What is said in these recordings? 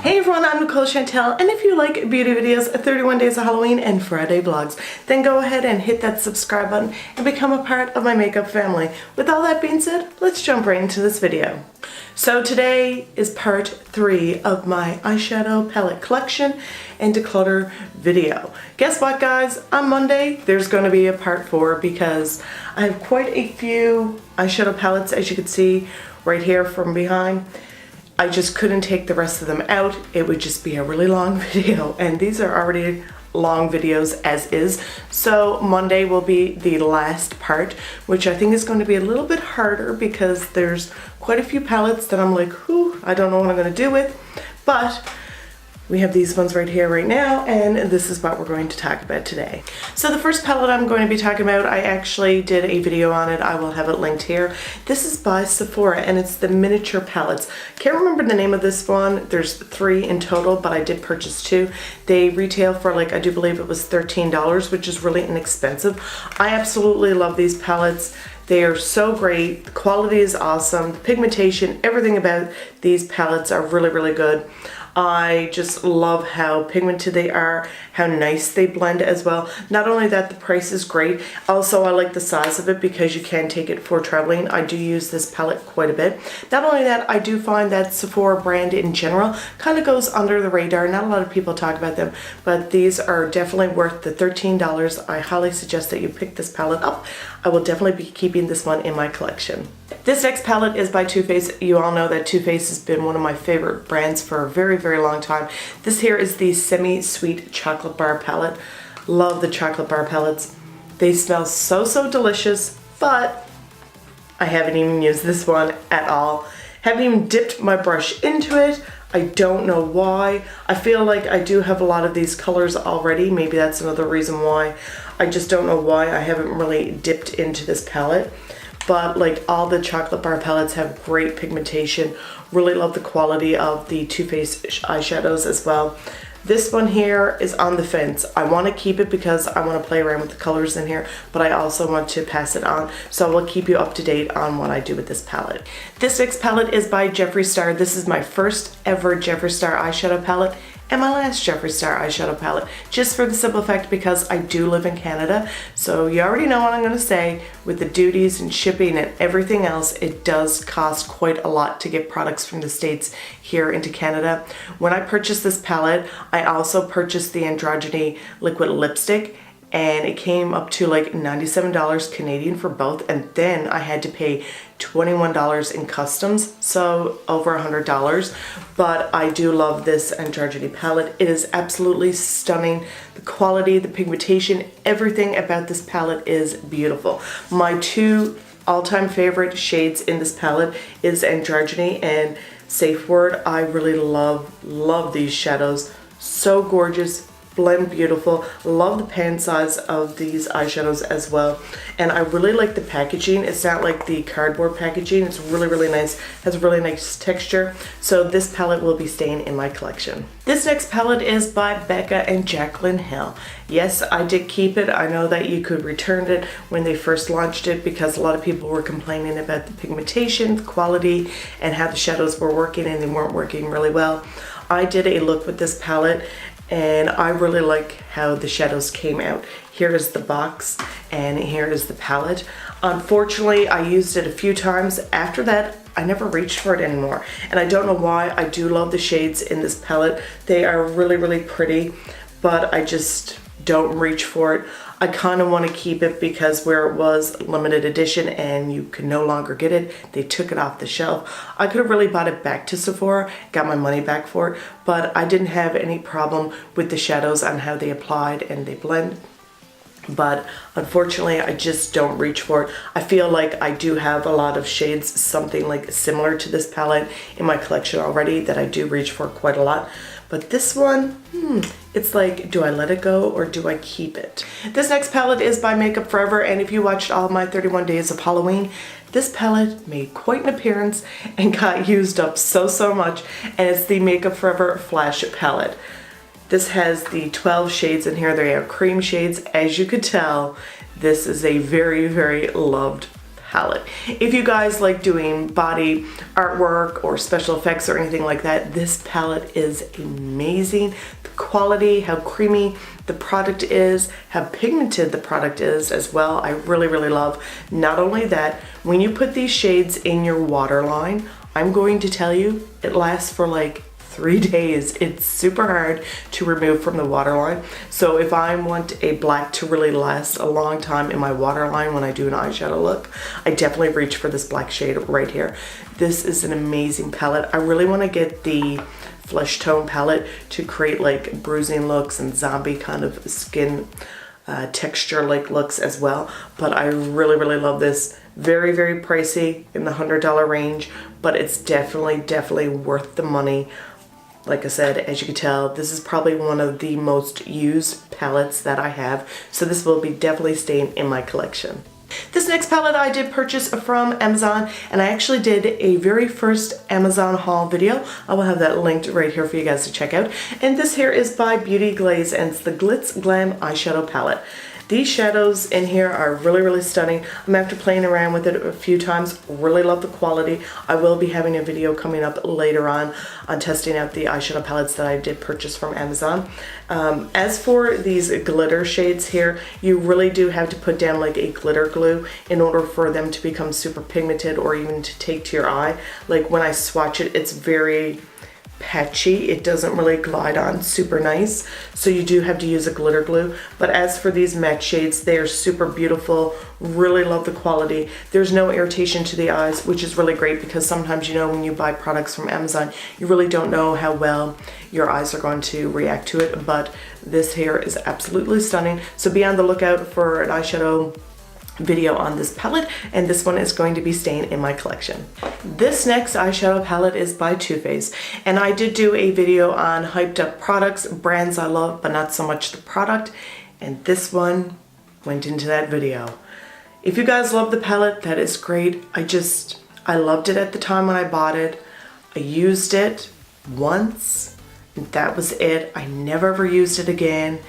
Hey everyone, I'm Nicole Chantell, and if you like beauty videos, 31 days of Halloween, and Friday vlogs, then go ahead and hit that subscribe button and become a part of my makeup family. With all that being said, let's jump right into this video. So today is part 3 of my eyeshadow palette collection and declutter video. Guess what, guys? On Monday, there's going to be a part 4 because I have quite a few eyeshadow palettes, as you can see right here from behind. I just couldn't take the rest of them out. It would just be a really long video, and these are already long videos as is. So Monday will be the last part, which I think is going to be a little bit harder because there's quite a few palettes that I'm like, whew, I don't know what I'm going to do with. But we have these ones right here right now, and this is what we're going to talk about today. So the first palette I'm going to be talking about, I actually did a video on it. I will have it linked here. This is by Sephora, and it's the miniature palettes. Can't remember the name of this one. There's 3 in total, but I did purchase 2. They retail for, like, I do believe it was $13, which is really inexpensive. I absolutely love these palettes. They are so great. The quality is awesome. The pigmentation, everything about these palettes are really, really good. I just love how pigmented they are, how nice they blend as well. Not only that, the price is great. Also, I like the size of it because you can take it for traveling. I do use this palette quite a bit. Not only that, I do find that Sephora brand in general kind of goes under the radar. Not a lot of people talk about them, but these are definitely worth the $13. I highly suggest that you pick this palette up. I will definitely be keeping this one in my collection. This next palette is by Too Faced. You all know that Too Faced has been one of my favorite brands for a very, very long time. This here is the Semi-Sweet Chocolate Bar palette. Love the chocolate bar palettes. They smell so, so delicious, but I haven't even used this one at all. Haven't even dipped my brush into it. I don't know why. I feel like I do have a lot of these colors already. Maybe that's another reason why. I just don't know why I haven't really dipped into this palette. But like all the chocolate bar palettes have great pigmentation. Really love the quality of the Too Faced eyeshadows as well. This one here is on the fence. I want to keep it because I want to play around with the colors in here, but I also want to pass it on. So I will keep you up to date on what I do with this palette. This next palette is by PatrickStarrr. This is my first ever PatrickStarrr eyeshadow palette and my last PatrickStarrr eyeshadow palette, just for the simple fact because I do live in Canada. So you already know what I'm going to say. With the duties and shipping and everything else, it does cost quite a lot to get products from the States here into Canada. When I purchased this palette, I also purchased the Androgyny liquid lipstick, and it came up to like $97 Canadian for both, and then I had to pay $21 in customs, so over $100. But I do love this Androgyny palette. It is absolutely stunning. The quality, the pigmentation, everything about this palette is beautiful. My 2 all-time favorite shades in this palette is Androgyny and Safe Word. I really love these shadows. So gorgeous, blend beautiful. Love the pan size of these eyeshadows as well, and I really like the packaging. It's not like the cardboard packaging. It's really, really nice. Has a really nice texture. So this palette will be staying in my collection. This next palette is by Becca and Jaclyn Hill. Yes, I did keep it. I know that you could return it when they first launched it because a lot of people were complaining about the pigmentation, the quality, and how the shadows were working, and they weren't working really well. I did a look with this palette, and I really like how the shadows came out. Here is the box, and here is the palette. Unfortunately, I used it a few times. After that, I never reached for it anymore, and I don't know why. I do love the shades in this palette. They are really, really pretty, but I just don't reach for it. I kind of want to keep it because where it was limited edition and you can no longer get it, they took it off the shelf. I could have really bought it back to Sephora, got my money back for it, but I didn't have any problem with the shadows on how they applied and they blend. But unfortunately, I just don't reach for it. I feel like I do have a lot of shades, something like similar to this palette in my collection already that I do reach for quite a lot. But this one, it's like, do I let it go or do I keep it? This next palette is by Makeup Forever, and if you watched all my 31 days of Halloween, this palette made quite an appearance and got used up so much, and it's the Makeup Forever Flash Palette. This has the 12 shades in here. They are cream shades. As you could tell, this is a very, very loved palette. If you guys like doing body artwork or special effects or anything like that, this palette is amazing. The quality, how creamy the product is, how pigmented the product is as well, I really, really love. Not only that, when you put these shades in your waterline, I'm going to tell you, it lasts for like 3 days. It's super hard to remove from the waterline. So if I want a black to really last a long time in my waterline when I do an eyeshadow look, I definitely reach for this black shade right here. This is an amazing palette. I really want to get the flesh tone palette to create like bruising looks and zombie kind of skin texture like looks as well. But I really, really love this. Very, very pricey, in the $100 range, but it's definitely worth the money. Like I said, as you can tell, this is probably one of the most used palettes that I have, so this will be definitely staying in my collection. This next palette I did purchase from Amazon, and I actually did a very first Amazon haul video. I will have that linked right here for you guys to check out. And this here is by Beauty Glaze, and it's the Glitz Glam Eyeshadow Palette. These shadows in here are really, really stunning. I'm after playing around with it a few times. Really love the quality. I will be having a video coming up later on testing out the eyeshadow palettes that I did purchase from Amazon. As for these glitter shades here, you really do have to put down like a glitter glue in order for them to become super pigmented or even to take to your eye. Like when I swatch it, it's very patchy. It doesn't really glide on super nice, so you do have to use a glitter glue. But as for these matte shades, they are super beautiful. Really love the quality. There's no irritation to the eyes, which is really great, because sometimes, you know, when you buy products from Amazon, you really don't know how well your eyes are going to react to it. But this here is absolutely stunning, so be on the lookout for an eyeshadow video on this palette, and this one is going to be staying in my collection. This next eyeshadow palette is by Too Faced, and I did do a video on hyped up products, brands I love but not so much the product, and this one went into that video. If you guys love the palette, that is great. I loved it at the time when I bought it. I used it once and that was it. I never ever used it again.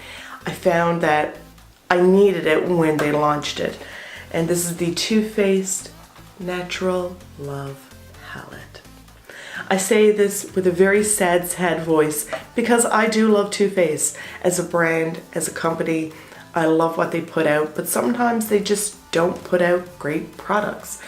I found that I needed it when they launched it. And this is the Too Faced Natural Love Palette. I say this with a very sad voice because I do love Too Faced as a brand, as a company. I love what they put out, but sometimes they just don't put out great products.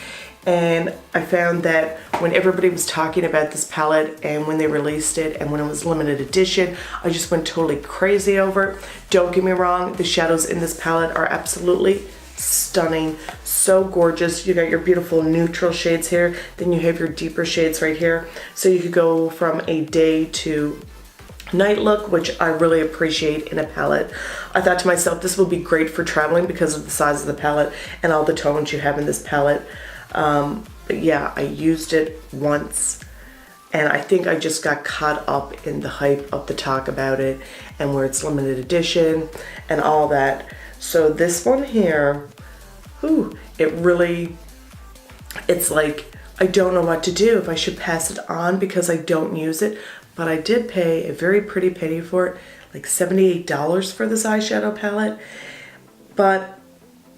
And I found that when everybody was talking about this palette and when they released it and when it was limited edition, I just went totally crazy over it. Don't get me wrong, the shadows in this palette are absolutely stunning, so gorgeous. You got your beautiful neutral shades here, then you have your deeper shades right here. So you could go from a day to night look, which I really appreciate in a palette. I thought to myself, this will be great for traveling because of the size of the palette and all the tones you have in this palette. But yeah, I used it once and I think I just got caught up in the hype of the talk about it and where it's limited edition and all that. So this one here, it's like, I don't know what to do, if I should pass it on because I don't use it, but I did pay a very pretty penny for it, like $78 for this eyeshadow palette. But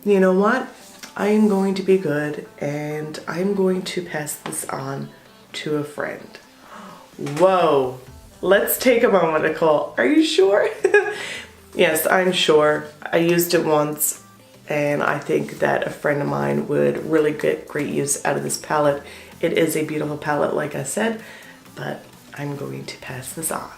you know what? I am going to be good and I'm going to pass this on to a friend. Whoa, let's take a moment, Nicole. Are you sure? Yes, I'm sure. I used it once and I think that a friend of mine would really get great use out of this palette. It is a beautiful palette, like I said, but I'm going to pass this on.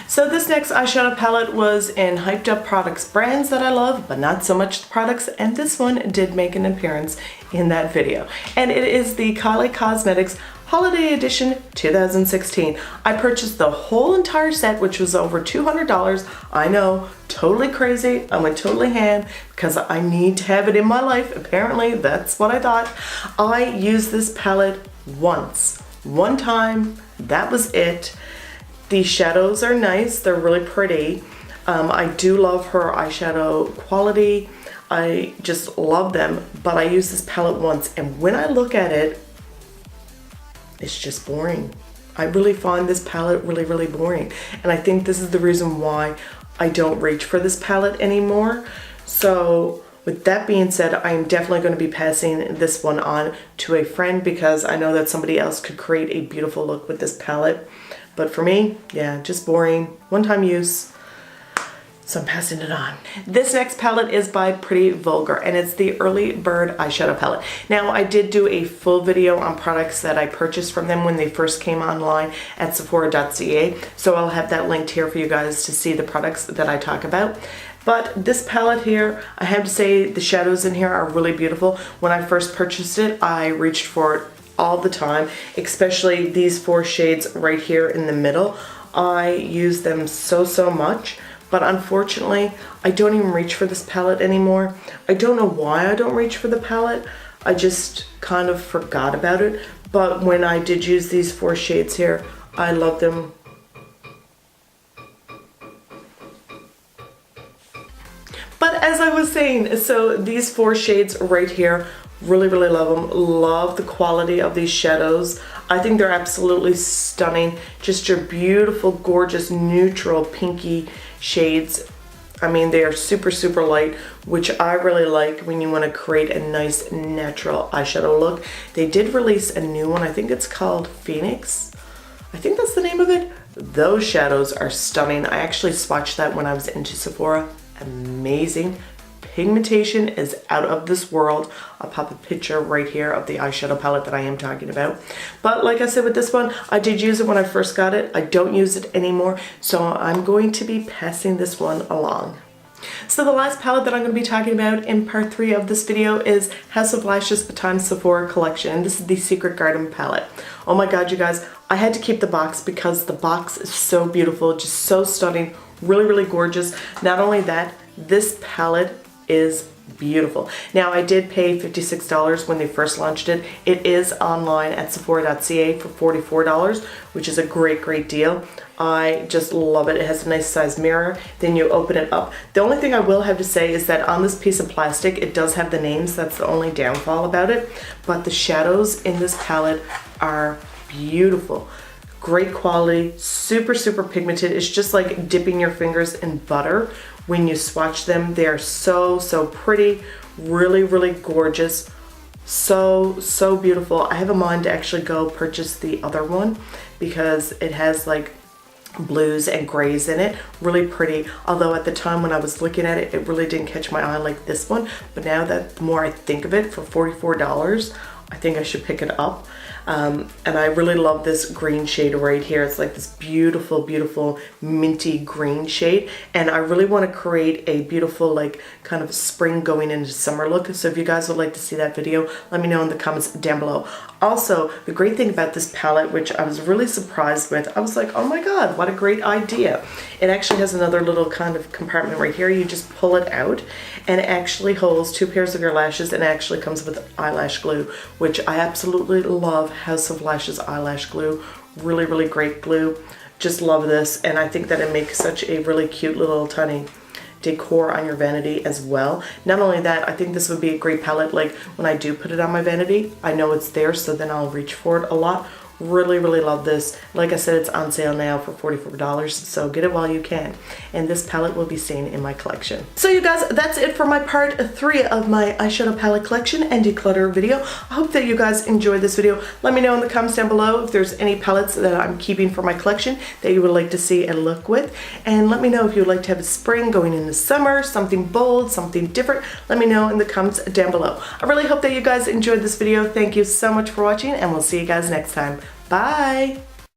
So this next eyeshadow palette was in hyped up products, brands that I love, but not so much the products, and this one did make an appearance in that video. And it is the Kylie Cosmetics Holiday Edition 2016. I purchased the whole entire set, which was over $200. I know, totally crazy. I went totally ham because I need to have it in my life. Apparently, that's what I thought. I used this palette once. One time, that was it. These shadows are nice, they're really pretty. I do love her eyeshadow quality. I just love them, but I used this palette once and when I look at it, it's just boring. I really find this palette really, really boring. And I think this is the reason why I don't reach for this palette anymore. So with that being said, I am definitely going to be passing this one on to a friend because I know that somebody else could create a beautiful look with this palette. But for me, yeah, just boring, one-time use. So I'm passing it on. This next palette is by Pretty Vulgar, and it's the Early Bird eyeshadow palette. Now, I did do a full video on products that I purchased from them when they first came online at Sephora.ca, so I'll have that linked here for you guys to see the products that I talk about. But this palette here, I have to say the shadows in here are really beautiful. When I first purchased it, I reached for it all the time, especially these 4 shades right here in the middle. I use them so much. But unfortunately, I don't even reach for this palette anymore. I don't know why I don't reach for the palette. I just kind of forgot about it. But when I did use these 4 shades here, I love them. But as I was saying, so these 4 shades right here, really love them. Love the quality of these shadows. I think they're absolutely stunning. Just your beautiful, gorgeous, neutral, pinky shades. I mean, they are super light, which I really like when you want to create a nice natural eyeshadow look. They did release a new one. I think it's called Phoenix. I think that's the name of it. Those shadows are stunning. I actually swatched that when I was into Sephora. Amazing. Pigmentation is out of this world. I'll pop a picture right here of the eyeshadow palette that I am talking about. But like I said with this one, I did use it when I first got it. I don't use it anymore, so I'm going to be passing this one along. So the last palette that I'm going to be talking about in part 3 of this video is House of Lashes Baton Sephora collection. This is the Secret Garden palette. Oh my god, you guys, I had to keep the box because the box is so beautiful, just so stunning, really gorgeous. Not only that, this palette is beautiful. Now, I did pay $56 when they first launched it. It is online at Sephora.ca for $44, which is a great deal. I just love it. It has a nice size mirror. Then you open it up. The only thing I will have to say is that on this piece of plastic, it does have the names. That's the only downfall about it. But the shadows in this palette are beautiful. Great quality, super pigmented. It's just like dipping your fingers in butter when you swatch them. They are so pretty, really gorgeous, so beautiful. I have a mind to actually go purchase the other one because it has like blues and grays in it. Really pretty, although at the time when I was looking at it, it really didn't catch my eye like this one. But now that the more I think of it, for $44, I think I should pick it up. And I really love this green shade right here. It's like this beautiful minty green shade, and I really want to create a beautiful like kind of spring going into summer look. So if you guys would like to see that video, let me know in the comments down below. Also, the great thing about this palette, which I was really surprised with, I was like, oh my god, what a great idea. It actually has another little kind of compartment right here. You just pull it out and it actually holds 2 pairs of your lashes, and it actually comes with eyelash glue, which I absolutely love. House of Lashes eyelash glue, really great glue. Just love this, and I think that it makes such a really cute little tiny decor on your vanity as well. Not only that, I think this would be a great palette, like when I do put it on my vanity, I know it's there, so then I'll reach for it a lot. Really love this. Like I said, it's on sale now for $44, so get it while you can. And this palette will be staying in my collection. So you guys, that's it for my part 3 of my eyeshadow palette collection and declutter video. I hope that you guys enjoyed this video. Let me know in the comments down below if there's any palettes that I'm keeping for my collection that you would like to see a look with. And let me know if you would like to have a spring going into summer, something bold, something different. Let me know in the comments down below. I really hope that you guys enjoyed this video. Thank you so much for watching, and we'll see you guys next time. Bye!